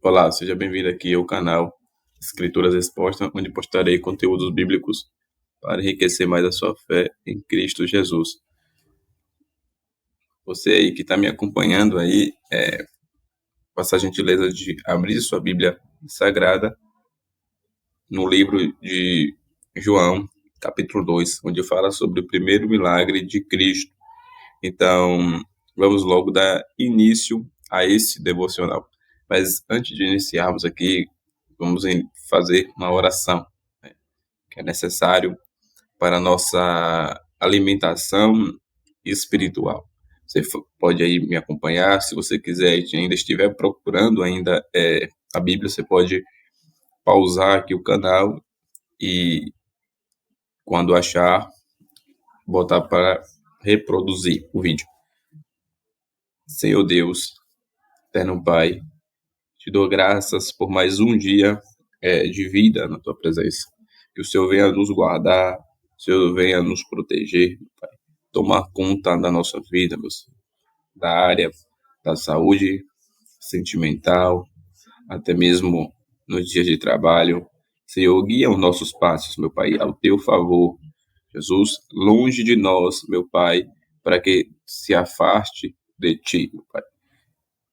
Olá, seja bem-vindo aqui ao canal Escrituras Expostas, onde postarei conteúdos bíblicos para enriquecer mais a sua fé em Cristo Jesus. Você aí que está me acompanhando aí, faça a gentileza de abrir sua Bíblia Sagrada no livro de João, capítulo 2, onde fala sobre o primeiro milagre de Cristo. Então, vamos logo dar início a esse devocional. Mas antes de iniciarmos aqui, vamos fazer uma oração, né, que é necessário para a nossa alimentação espiritual. Você pode aí me acompanhar, se você quiser e ainda estiver procurando a Bíblia, você pode pausar aqui o canal e, quando achar, botar para reproduzir o vídeo. Senhor Deus, eterno Pai, te dou graças por mais um dia de vida na tua presença. Que o Senhor venha nos guardar, o Senhor venha nos proteger, Pai. Tomar conta da nossa vida, meu Senhor, da área da saúde sentimental, até mesmo nos dias de trabalho. Senhor, guia os nossos passos, meu Pai, ao teu favor. Jesus, longe de nós, meu Pai, para que se afaste de ti, meu Pai.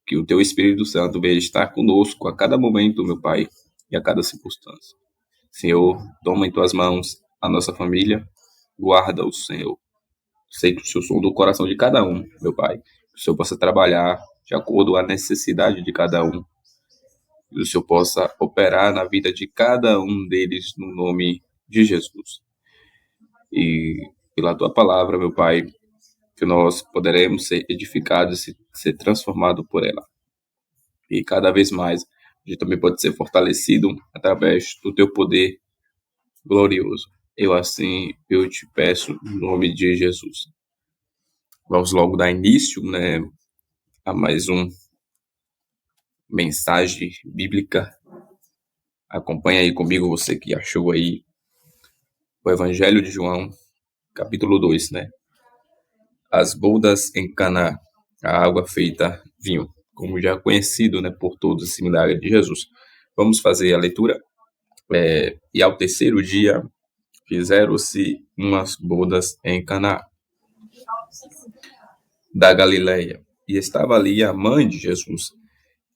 Que o teu Espírito Santo venha estar conosco a cada momento, meu Pai, e a cada circunstância. Senhor, toma em tuas mãos a nossa família, guarda-o, Senhor. Sei que o Senhor sonda o coração de cada um, meu Pai. Que o Senhor possa trabalhar de acordo com a necessidade de cada um. Que o Senhor possa operar na vida de cada um deles, no nome de Jesus. E pela tua palavra, meu Pai, que nós poderemos ser edificados e ser transformados por ela. E cada vez mais, a gente também pode ser fortalecido através do teu poder glorioso. Eu te peço, em nome de Jesus. Vamos logo dar início, né, a mais uma mensagem bíblica. Acompanha aí comigo, você que achou aí o Evangelho de João, capítulo 2, né? As bodas em Caná, a água feita vinho, como já é conhecido, né, por todos, esse milagre de Jesus. Vamos fazer a leitura. E ao terceiro dia fizeram-se umas bodas em Caná da Galileia, e estava ali a mãe de Jesus.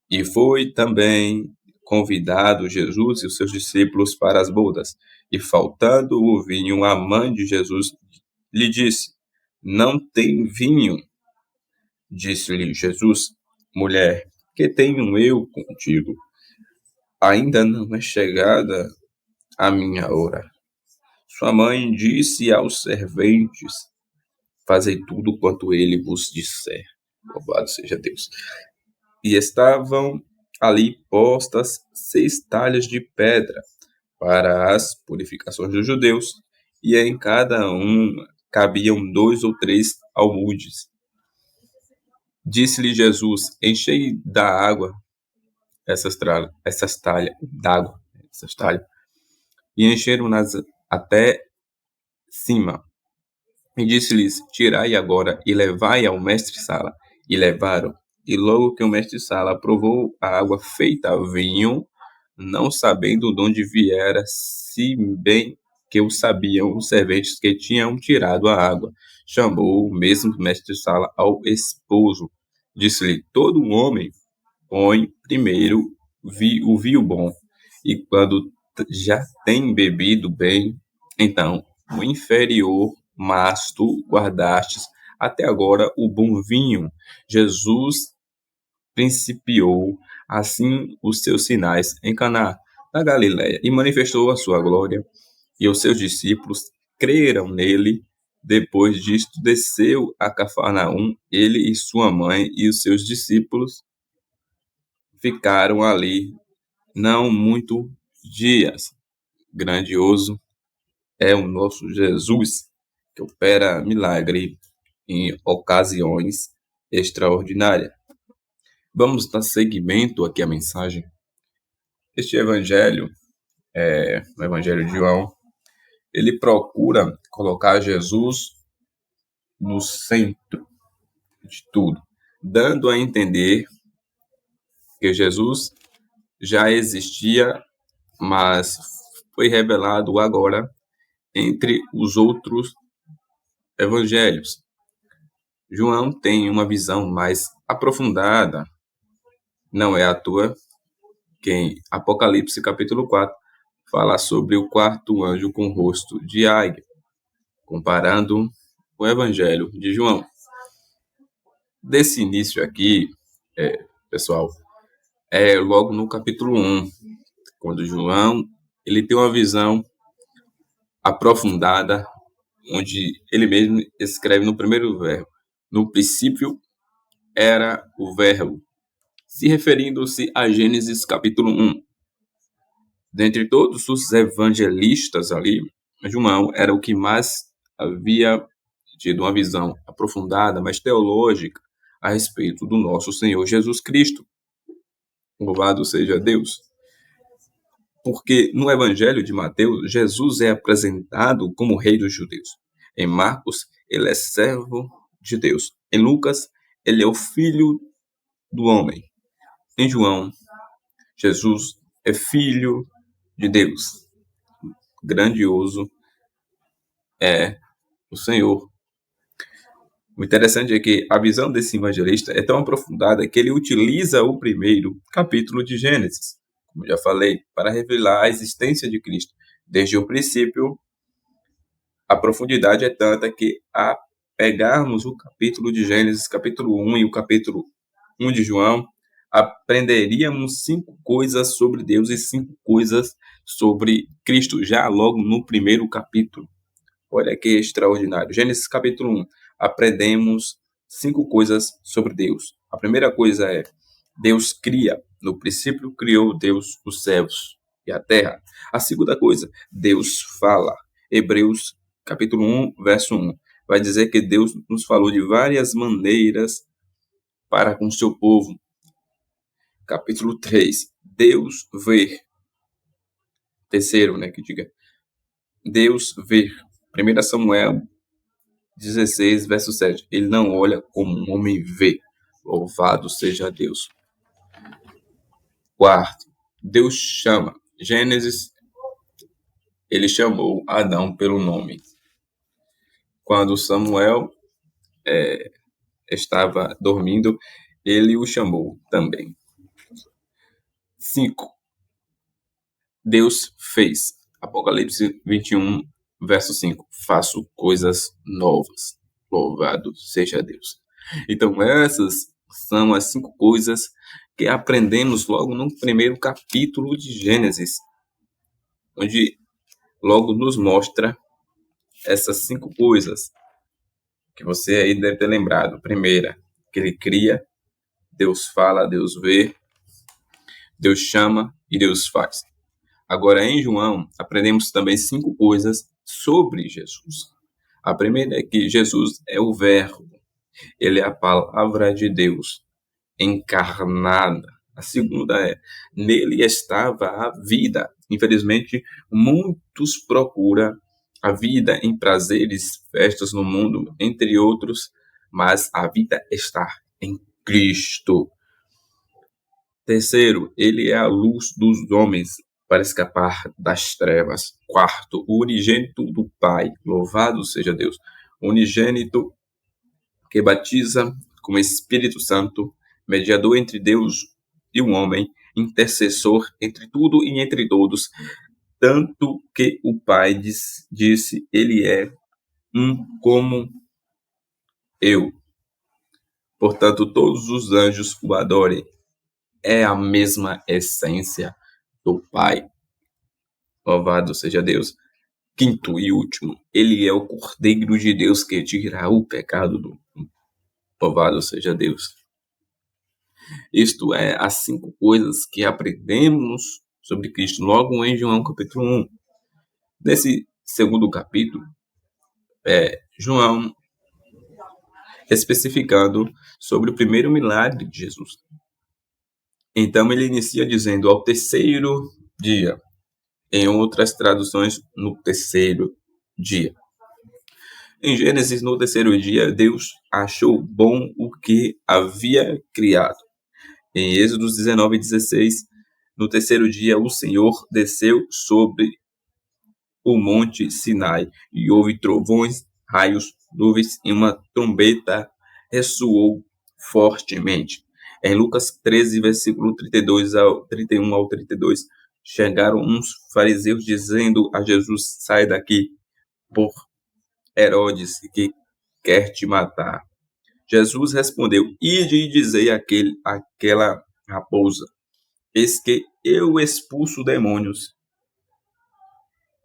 E foi também convidado Jesus e os seus discípulos para as bodas. E faltando o vinho, a mãe de Jesus lhe disse: não tem vinho. Disse-lhe Jesus: mulher, que tenho eu contigo? Ainda não é chegada a minha hora. Sua mãe disse aos serventes: fazei tudo quanto ele vos disser. Louvado seja Deus. E estavam ali postas 6 talhas de pedra para as purificações dos judeus, e em cada uma cabiam 2 ou 3 almudes. Disse-lhe Jesus: enchei da água essas talhas d'água, e encheram-nas até cima. E disse-lhes: tirai agora e levai ao mestre-sala. E levaram. E logo que o mestre-sala provou a água feita vinho, não sabendo de onde viera, se bem que o sabiam os serventes que tinham tirado a água, chamou o mesmo mestre-sala ao esposo. Disse-lhe: todo homem põe primeiro o vinho bom, e quando já tem bebido bem, então o inferior, mas tu guardastes até agora o bom vinho. Jesus principiou assim os seus sinais em Caná da Galileia e manifestou a sua glória, e os seus discípulos creram nele. Depois disto, desceu a Cafarnaum, ele e sua mãe e os seus discípulos ficaram ali não muito dias. Grandioso é o nosso Jesus, que opera milagre em ocasiões extraordinárias. Vamos dar seguimento aqui à mensagem. Este evangelho no Evangelho de João, ele procura colocar Jesus no centro de tudo, dando a entender que Jesus já existia, mas foi revelado agora entre os outros evangelhos. João tem uma visão mais aprofundada, não é à toa que em Apocalipse capítulo 4 fala sobre o quarto anjo com o rosto de águia, comparando o evangelho de João. Desse início aqui, pessoal, é logo no capítulo 1, quando João ele tem uma visão aprofundada, onde ele mesmo escreve no primeiro verbo: no princípio era o verbo, se referindo-se a Gênesis capítulo 1. Dentre todos os evangelistas ali, João era o que mais havia tido uma visão aprofundada, mais teológica, a respeito do nosso Senhor Jesus Cristo. Louvado seja Deus. Porque no Evangelho de Mateus, Jesus é apresentado como Rei dos Judeus. Em Marcos, ele é servo de Deus. Em Lucas, ele é o Filho do homem. Em João, Jesus é Filho de Deus. Grandioso é o Senhor. O interessante é que a visão desse evangelista é tão aprofundada que ele utiliza o primeiro capítulo de Gênesis, como já falei, para revelar a existência de Cristo. Desde o princípio, a profundidade é tanta que, a pegarmos o capítulo de Gênesis, capítulo 1 e o capítulo 1 de João, aprenderíamos 5 coisas sobre Deus e 5 coisas sobre Cristo, já logo no primeiro capítulo. Olha que extraordinário. Gênesis capítulo 1. Aprendemos 5 coisas sobre Deus. A primeira coisa é: Deus cria. No princípio criou Deus os céus e a terra. A segunda coisa: Deus fala. Hebreus capítulo 1, verso 1. Vai dizer que Deus nos falou de várias maneiras para com seu povo. Capítulo 3. Deus vê. Terceiro, que diga. Deus vê. 1 Samuel 16, verso 7. Ele não olha como um homem vê. Louvado seja Deus. Quarto, Deus chama. Gênesis, ele chamou Adão pelo nome. Quando Samuel estava dormindo, ele o chamou também. 5. Deus fez. Apocalipse 21, verso 5. Faço coisas novas. Louvado seja Deus. Então, essas são as 5 coisas que aprendemos logo no primeiro capítulo de Gênesis, onde logo nos mostra essas 5 coisas que você aí deve ter lembrado. Primeira, que ele cria, Deus fala, Deus vê, Deus chama e Deus faz. Agora, em João, aprendemos também 5 coisas sobre Jesus. A primeira é que Jesus é o Verbo. Ele é a palavra de Deus encarnada. A segunda é: nele estava a vida. Infelizmente, muitos procuram a vida em prazeres, festas no mundo, entre outros, mas a vida está em Cristo. Terceiro, ele é a luz dos homens para escapar das trevas. Quarto, o unigênito do Pai. Louvado seja Deus. Unigênito que batiza com o Espírito Santo, mediador entre Deus e o homem, intercessor entre tudo e entre todos, tanto que o Pai disse, ele é um como eu. Portanto, todos os anjos o adorem. É a mesma essência do Pai. Louvado seja Deus. Quinto e último, ele é o Cordeiro de Deus que tira o pecado do mundo. Louvado seja Deus. Isto é as 5 coisas que aprendemos sobre Cristo logo em João capítulo 1. Nesse segundo capítulo, João especificando sobre o primeiro milagre de Jesus. Então ele inicia dizendo: ao terceiro dia, Em outras traduções, no terceiro dia. Em Gênesis, no terceiro dia, Deus achou bom o que havia criado. Em Êxodo 19:16, no terceiro dia, o Senhor desceu sobre o monte Sinai, e houve trovões, raios, nuvens, e uma trombeta ressoou fortemente. Em Lucas 13, versículo 32 ao 31 ao 32, chegaram uns fariseus dizendo a Jesus: sai daqui, por Herodes, que quer te matar. Jesus respondeu: ide e dizei àquela raposa: eis que eu expulso demônios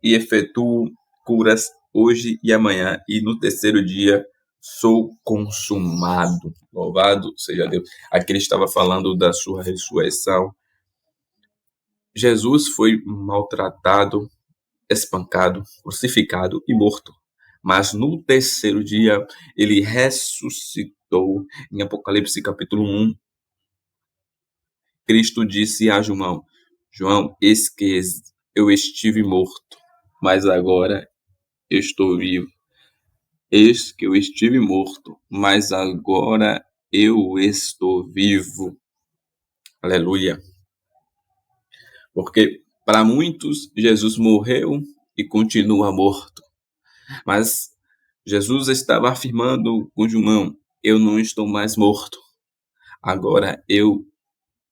e efetuo curas hoje e amanhã, e no terceiro dia sou consumado. Louvado seja Deus. Aqui ele estava falando da sua ressurreição. Jesus foi maltratado, espancado, crucificado e morto. Mas no terceiro dia ele ressuscitou. Em Apocalipse capítulo 1, Cristo disse a João: João, eis que eu estive morto, mas agora estou vivo. Eis que eu estive morto, mas agora eu estou vivo. Aleluia. Porque para muitos Jesus morreu e continua morto. Mas Jesus estava afirmando com João: eu não estou mais morto, agora eu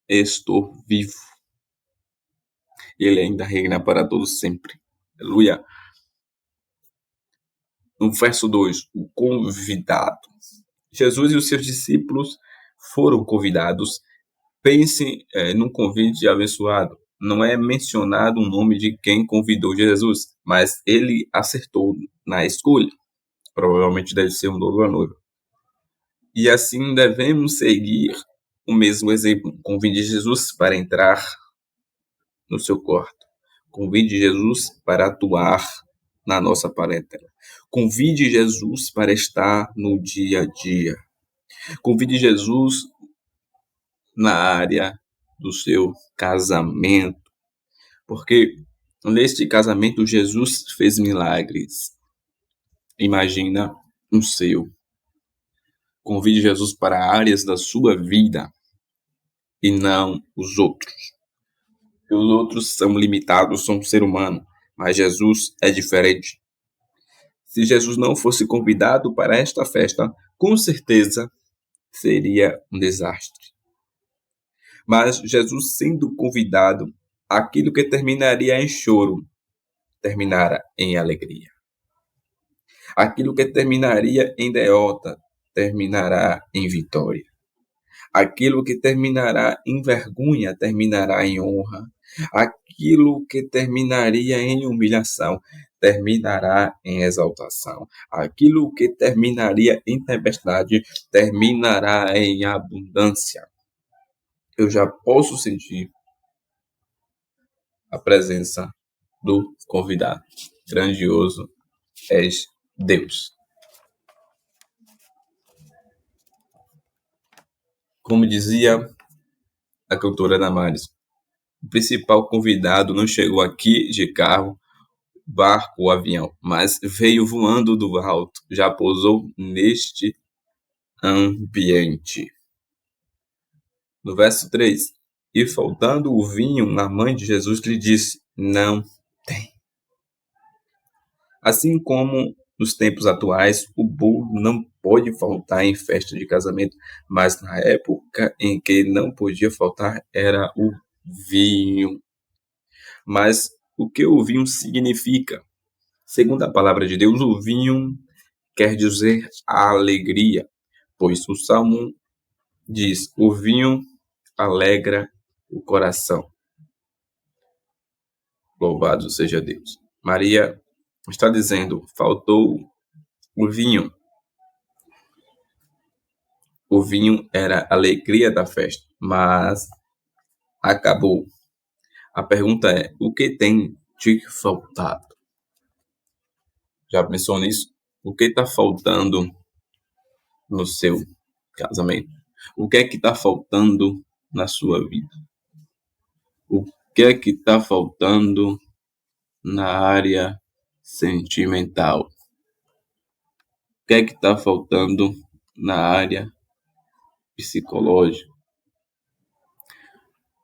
estou vivo. Ele ainda reina para todos sempre. Aleluia. No verso 2, o convidado. Jesus e os seus discípulos foram convidados. Pense num convite abençoado. Não é mencionado o nome de quem convidou Jesus, mas ele acertou na escolha. Provavelmente deve ser um noivo ou noiva. E assim devemos seguir o mesmo exemplo. Convide Jesus para entrar no seu quarto. Convide Jesus para atuar na nossa parentela. Convide Jesus para estar no dia a dia. Convide Jesus na área do seu casamento. Porque neste casamento Jesus fez milagres. Imagina o seu. Convide Jesus para áreas da sua vida e não os outros. Os outros são limitados, são um ser humano, mas Jesus é diferente. Se Jesus não fosse convidado para esta festa, com certeza seria um desastre. Mas Jesus sendo convidado, aquilo que terminaria em choro, terminará em alegria. Aquilo que terminaria em derrota, terminará em vitória. Aquilo que terminará em vergonha, terminará em honra. Aquilo que terminaria em humilhação, terminará em exaltação. Aquilo que terminaria em tempestade, terminará em abundância. Eu já posso sentir a presença do convidado. Grandioso és Deus. Como dizia a cantora Damares, o principal convidado não chegou aqui de carro, barco ou avião, mas veio voando do alto, já pousou neste ambiente. No verso 3, e faltando o vinho, a mãe de Jesus lhe disse: não tem. Assim como nos tempos atuais, o bolo não pode faltar em festa de casamento, mas na época em que não podia faltar era o vinho. Mas o que o vinho significa? Segundo a palavra de Deus, o vinho quer dizer a alegria, pois o Salmo diz: o vinho alegra o coração. Louvado seja Deus. Maria está dizendo: faltou o vinho. O vinho era a alegria da festa, mas acabou. A pergunta é: o que tem te faltado? Já pensou nisso? O que está faltando no seu casamento? O que é que está faltando na sua vida? O que é que está faltando na área sentimental? O que é que está faltando na área psicológica?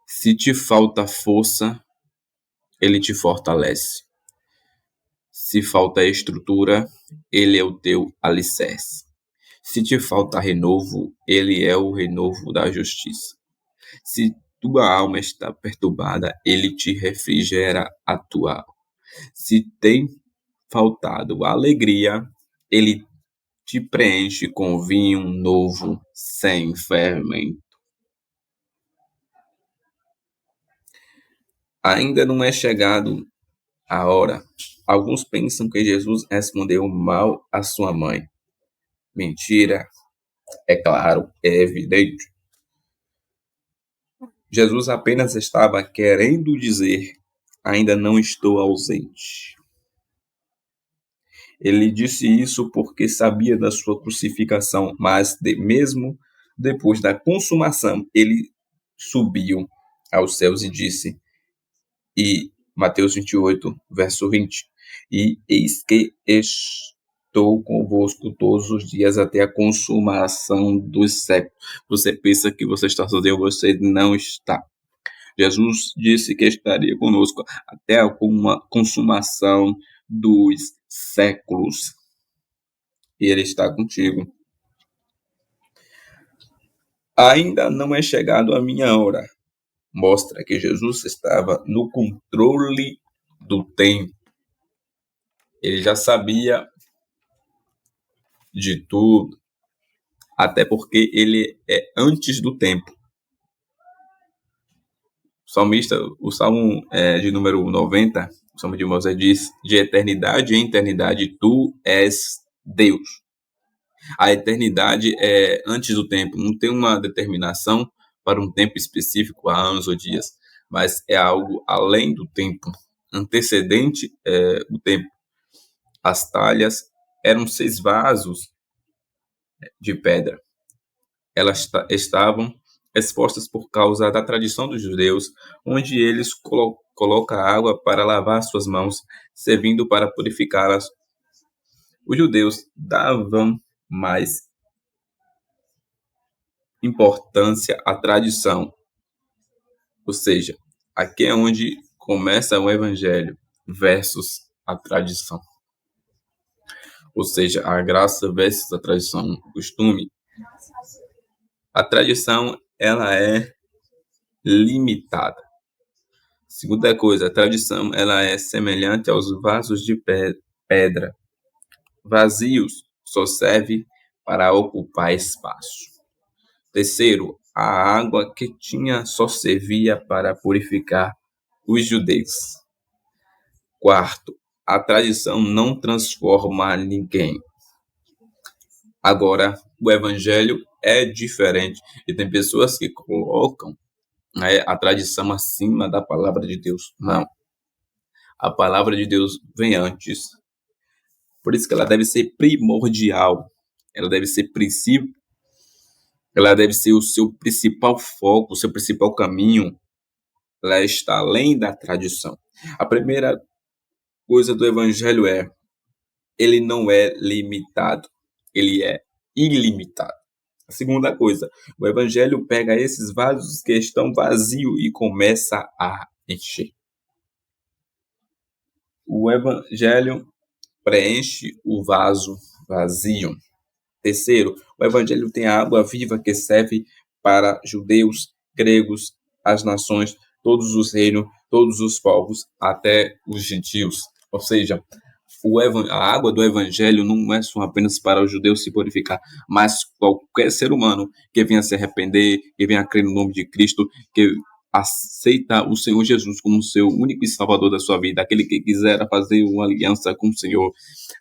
Se te falta força, ele te fortalece. Se falta estrutura, ele é o teu alicerce. Se te falta renovo, ele é o renovo da justiça. Se tua alma está perturbada, ele te refrigera a tua alma. Se tem faltado alegria, ele te preenche com vinho novo, sem fermento. Ainda não é chegado a hora. Alguns pensam que Jesus respondeu mal à sua mãe. Mentira, é claro, é evidente. Jesus apenas estava querendo dizer: ainda não estou ausente. Ele disse isso porque sabia da sua crucificação, mas mesmo depois da consumação, ele subiu aos céus e disse, e Mateus 28, verso 20, e eis que estou convosco todos os dias até a consumação dos séculos. Você pensa que você está sozinho, você não está. Jesus disse que estaria conosco até a consumação dos séculos. E ele está contigo. Ainda não é chegado a minha hora. Mostra que Jesus estava no controle do tempo. Ele já sabia de tudo, até porque ele é antes do tempo. O salmista, o salmo de número 90, o salmo de Moisés diz, de eternidade em eternidade, tu és Deus. A eternidade é antes do tempo, não tem uma determinação para um tempo específico, há anos ou dias, mas é algo além do tempo, antecedente o tempo. As talhas eram 6 vasos de pedra. Elas estavam expostas por causa da tradição dos judeus, onde eles colocam água para lavar suas mãos, servindo para purificá-las. Os judeus davam mais importância à tradição, ou seja, aqui é onde começa o evangelho versus a tradição, ou seja, a graça versus a tradição, o costume. A tradição, ela é limitada. Segunda coisa, a tradição, ela é semelhante aos vasos de pedra. Vazios, só serve para ocupar espaço. Terceiro, a água que tinha só servia para purificar os judeus. Quarto, a tradição não transforma ninguém. Agora, o evangelho é diferente e tem pessoas que colocam a tradição acima da palavra de Deus. Não. A palavra de Deus vem antes. Por isso que ela deve ser primordial. Ela deve ser princípio. Ela deve ser o seu principal foco, o seu principal caminho. Ela está além da tradição. A primeira coisa do evangelho ele não é limitado. Ele é ilimitado. A segunda coisa, o evangelho pega esses vasos que estão vazios e começa a encher. O evangelho preenche o vaso vazio. Terceiro, o evangelho tem a água viva que serve para judeus, gregos, as nações, todos os reinos, todos os povos, até os gentios. Ou seja, a água do evangelho não é só apenas para os judeus se purificar, mas qualquer ser humano que venha se arrepender, que venha crer no nome de Cristo, que aceita o Senhor Jesus como seu único e salvador da sua vida, aquele que quiser fazer uma aliança com o Senhor,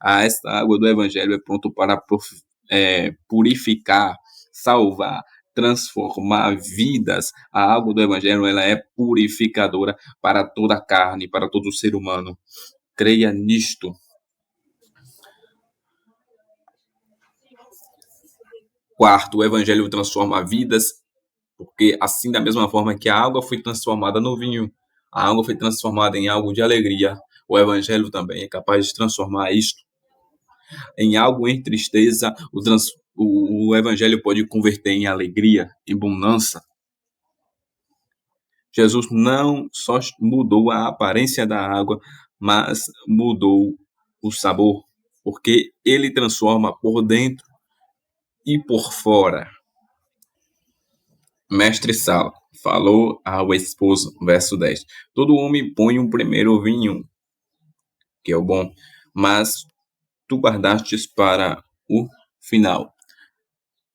esta água do evangelho é pronto para purificar, salvar, transformar vidas. A água do evangelho ela é purificadora para toda a carne, para todo ser humano. Creia nisto. Quarto, o evangelho transforma vidas, porque assim da mesma forma que a água foi transformada no vinho, a água foi transformada em algo de alegria, O evangelho também é capaz de transformar isto em algo em tristeza. O evangelho pode converter em alegria, em bonança. Jesus não só mudou a aparência da água, mas mudou o sabor, porque ele transforma por dentro e por fora. Mestre Sala falou ao esposo, verso 10: todo homem põe um primeiro vinho, que é o bom, mas tu guardastes para o final. O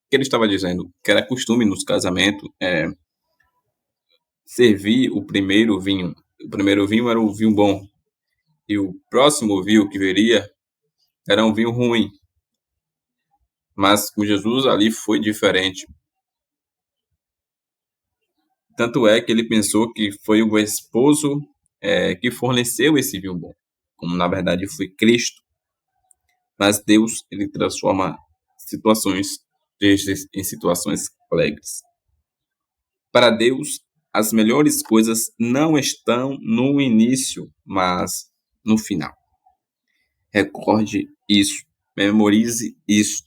que ele estava dizendo? Que era costume nos casamentos servir o primeiro vinho. O primeiro vinho era o vinho bom, e o próximo vinho que viria era um vinho ruim. Mas com Jesus ali foi diferente. Tanto é que ele pensou que foi o esposo que forneceu esse vinho bom, como na verdade foi Cristo. Mas Deus, ele transforma situações tristes em situações alegres. Para Deus, as melhores coisas não estão no início, mas no final. Recorde isso, memorize isso.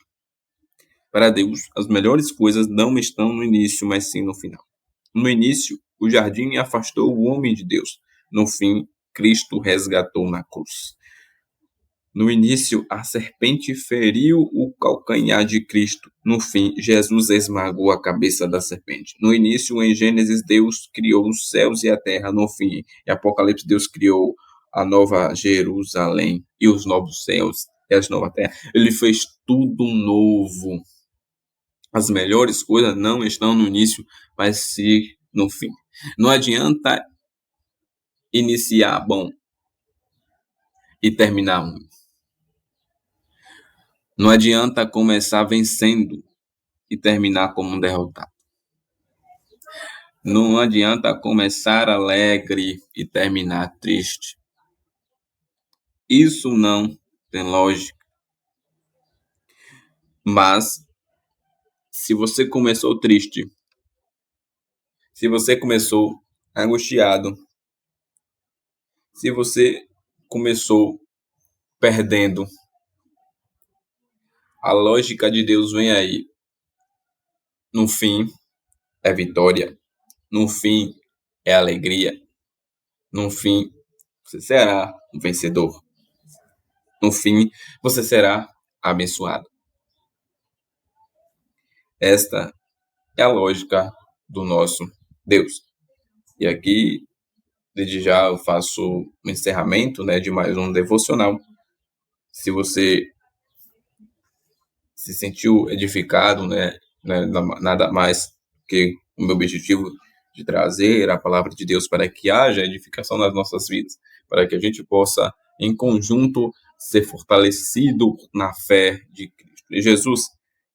Para Deus, as melhores coisas não estão no início, mas sim no final. No início, o jardim afastou o homem de Deus. No fim, Cristo resgatou na cruz. No início, a serpente feriu o calcanhar de Cristo. No fim, Jesus esmagou a cabeça da serpente. No início, em Gênesis, Deus criou os céus e a terra. No fim, em Apocalipse, Deus criou a nova Jerusalém e os novos céus e as novas terras. Ele fez tudo novo. As melhores coisas não estão no início, mas sim no fim. Não adianta iniciar bom e terminar ruim. Não adianta começar vencendo e terminar como um derrotado. Não adianta começar alegre e terminar triste. Isso não tem lógica. Mas, se você começou triste, se você começou angustiado, se você começou perdendo, a lógica de Deus vem aí. No fim, é vitória. No fim, é alegria. No fim, você será um vencedor. No fim, você será abençoado. Esta é a lógica do nosso Deus. E aqui, desde já, eu faço o encerramento, de mais um devocional. Se você se sentiu edificado, nada mais que o meu objetivo de trazer a palavra de Deus para que haja edificação nas nossas vidas, para que a gente possa, em conjunto, ser fortalecido na fé de Cristo. E Jesus,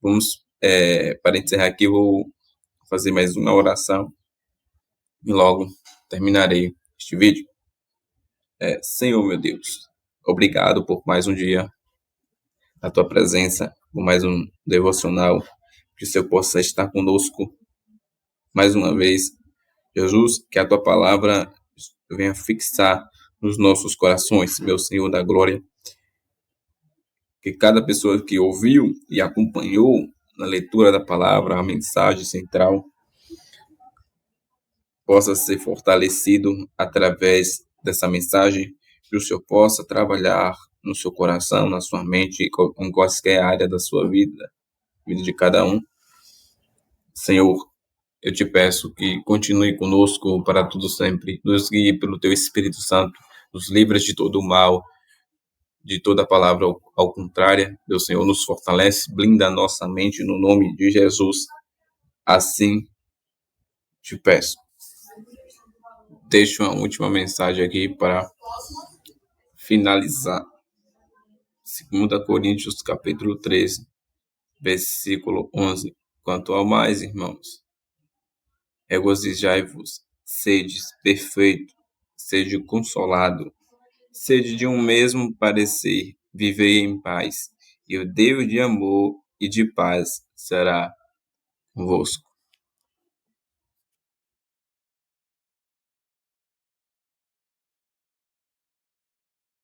vamos, para encerrar aqui, eu vou fazer mais uma oração e logo terminarei este vídeo. Senhor, meu Deus, obrigado por mais um dia na tua presença, por mais um devocional, que o Senhor possa estar conosco mais uma vez. Jesus, que a tua palavra venha fixar nos nossos corações, meu Senhor da glória. Que cada pessoa que ouviu e acompanhou na leitura da palavra, a mensagem central, possa ser fortalecido através dessa mensagem, que o Senhor possa trabalhar no seu coração, na sua mente, em qualquer área da sua vida de cada um. Senhor, eu te peço que continue conosco para tudo sempre, nos guie pelo teu Espírito Santo, nos livres de todo o mal, de toda palavra ao contrário. Deus, Senhor, nos fortalece, blinda a nossa mente no nome de Jesus. Assim te peço. Deixo uma última mensagem aqui para finalizar. 2 Coríntios, capítulo 13, versículo 11. Quanto ao mais, irmãos, regozijai-vos, sedes perfeito, sede consolado, sede de um mesmo parecer, vivei em paz, e o Deus de amor e de paz será convosco.